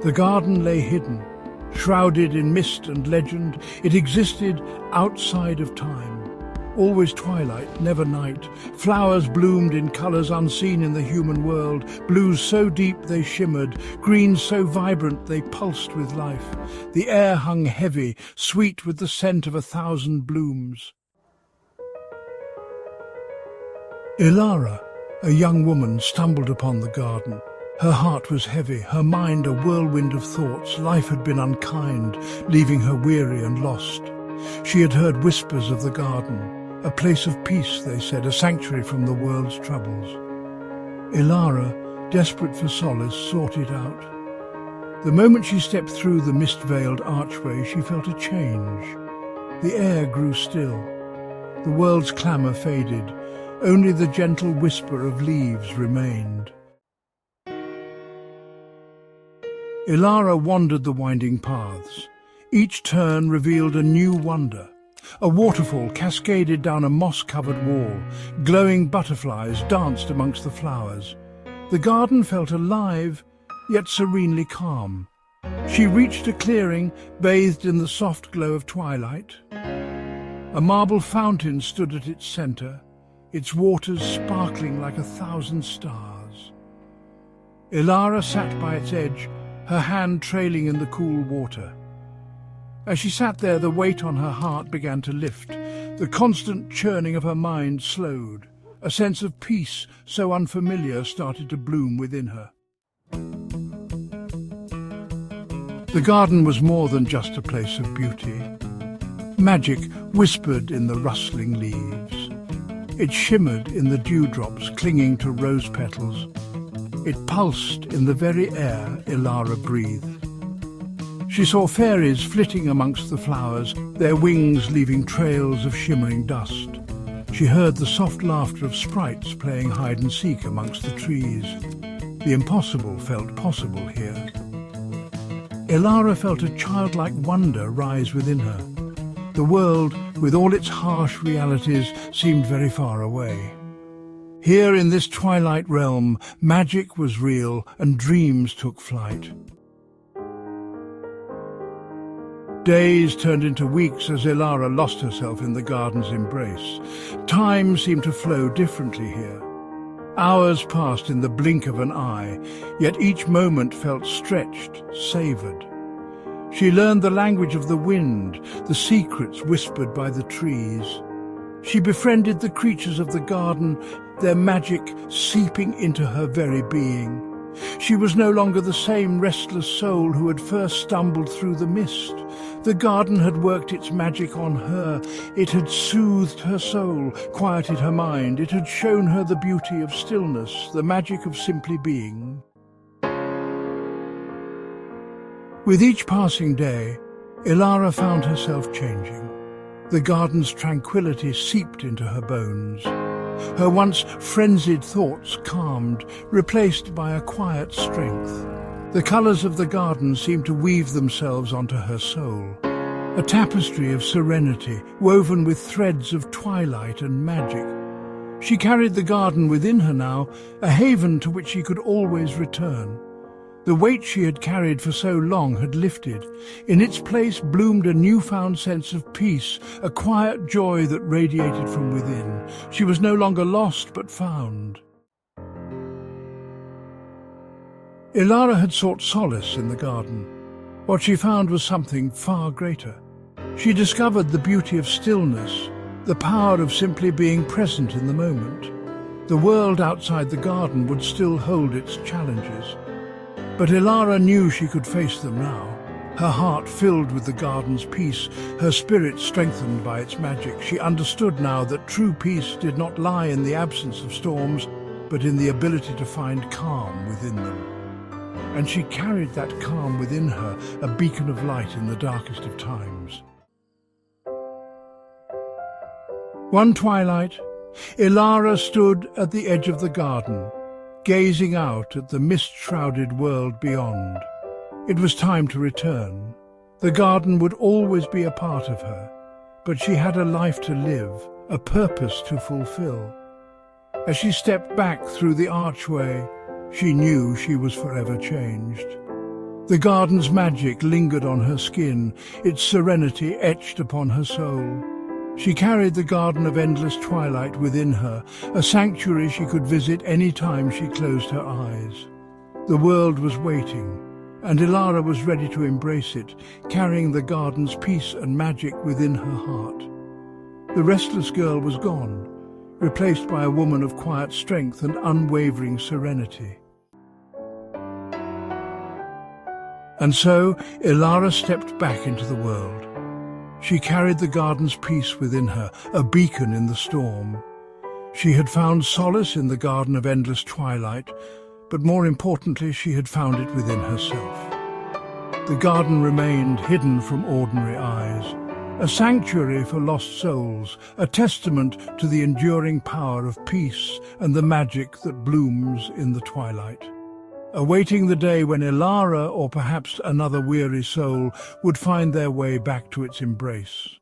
The garden lay hidden, shrouded in mist and legend. It existed outside of time. Always twilight, never night. Flowers bloomed in colours unseen in the human world. Blues so deep they shimmered, greens so vibrant they pulsed with life. The air hung heavy, sweet with the scent of 1,000 blooms. Elara, a young woman, stumbled upon the garden. Her heart was heavy, her mind a whirlwind of thoughts. Life had been unkind, leaving her weary and lost. She had heard whispers of the garden. A place of peace, they said, a sanctuary from the world's troubles. Elara, desperate for solace, sought it out. The moment she stepped through the mist-veiled archway, she felt a change. The air grew still. The world's clamour faded. Only the gentle whisper of leaves remained. Elara wandered the winding paths. Each turn revealed a new wonder. A waterfall cascaded down a moss-covered wall. Glowing butterflies danced amongst the flowers. The garden felt alive, yet serenely calm. She reached a clearing, bathed in the soft glow of twilight. A marble fountain stood at its centre, its waters sparkling like 1,000 stars. Elara sat by its edge, her hand trailing in the cool water. As she sat there, the weight on her heart began to lift. The constant churning of her mind slowed. A sense of peace, so unfamiliar, started to bloom within her. The garden was more than just a place of beauty. Magic whispered in the rustling leaves. It shimmered in the dewdrops clinging to rose petals. It pulsed in the very air Elara breathed. She saw fairies flitting amongst the flowers, their wings leaving trails of shimmering dust. She heard the soft laughter of sprites playing hide-and-seek amongst the trees. The impossible felt possible here. Elara felt a childlike wonder rise within her. The world, with all its harsh realities, seemed very far away. Here in this twilight realm, magic was real and dreams took flight. Days turned into weeks as Elara lost herself in the garden's embrace. Time seemed to flow differently here. Hours passed in the blink of an eye, yet each moment felt stretched, savoured. She learned the language of the wind, the secrets whispered by the trees. She befriended the creatures of the garden, their magic seeping into her very being. She was no longer the same restless soul who had first stumbled through the mist. The garden had worked its magic on her. It had soothed her soul, quieted her mind. It had shown her the beauty of stillness, the magic of simply being. With each passing day, Elara found herself changing. The garden's tranquility seeped into her bones. Her once frenzied thoughts calmed, replaced by a quiet strength. The colours of the garden seemed to weave themselves onto her soul, a tapestry of serenity woven with threads of twilight and magic. She carried the garden within her now, a haven to which she could always return. The weight she had carried for so long had lifted. In its place bloomed a newfound sense of peace, a quiet joy that radiated from within. She was no longer lost, but found. Elara had sought solace in the garden. What she found was something far greater. She discovered the beauty of stillness, the power of simply being present in the moment. The world outside the garden would still hold its challenges. But Elara knew she could face them now, her heart filled with the garden's peace, her spirit strengthened by its magic. She understood now that true peace did not lie in the absence of storms, but in the ability to find calm within them. And she carried that calm within her, a beacon of light in the darkest of times. One twilight, Elara stood at the edge of the garden, gazing out at the mist-shrouded world beyond. It was time to return. The garden would always be a part of her, but she had a life to live, a purpose to fulfill. As she stepped back through the archway, she knew she was forever changed. The garden's magic lingered on her skin, its serenity etched upon her soul. She carried the Garden of Endless Twilight within her, a sanctuary she could visit any time she closed her eyes. The world was waiting, and Elara was ready to embrace it, carrying the garden's peace and magic within her heart. The restless girl was gone, replaced by a woman of quiet strength and unwavering serenity. And so, Elara stepped back into the world. She carried the garden's peace within her, a beacon in the storm. She had found solace in the Garden of Endless Twilight, but more importantly, she had found it within herself. The garden remained hidden from ordinary eyes, a sanctuary for lost souls, a testament to the enduring power of peace and the magic that blooms in the twilight. Awaiting the day when Elara, or perhaps another weary soul, would find their way back to its embrace.